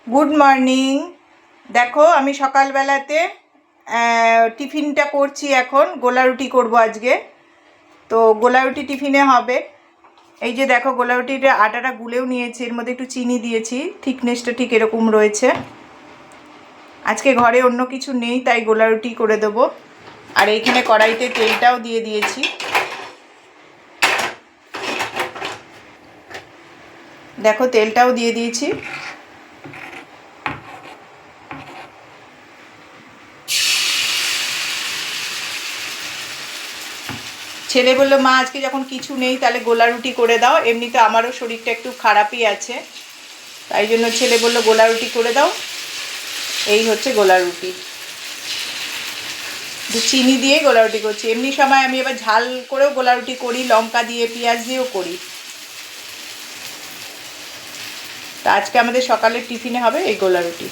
Good morning. দেখো আমি সকালবেলাতে টিফিনটা করছি, এখন গোলা রুটি করবো আজকে। তো গোলা রুটি টিফিনে হবে। এই যে দেখো গোলা রুটিটা আটাটা গুলেও নিয়েছি, এর মধ্যে একটু চিনি দিয়েছি, থিকনেসটা ঠিক এরকম রয়েছে। আজকে ঘরে অন্য কিছু নেই, তাই গোলা রুটি করে দেবো। আর এইখানে কড়াইতে তেলটাও দিয়ে দিয়েছি। দেখো তেলটাও দিয়ে দিয়েছি। ছেলে বললো, মা আজকে যখন কিছু নেই তাহলে গোলা রুটি করে দাও, এমনিতে আমারও শরীরটা একটু খারাপই আছে, তাই জন্য ছেলে বললো গোলা রুটি করে দাও। এই হচ্ছে গোলা রুটি, চিনি দিয়ে গোলা রুটি করছি। এমনি সময় আমি এবার ঝাল করেও গোলা রুটি করি, লঙ্কা দিয়ে পেঁয়াজ দিয়েও করি। তা আজকে আমাদের সকালের টিফিনে হবে এই গোলা রুটি।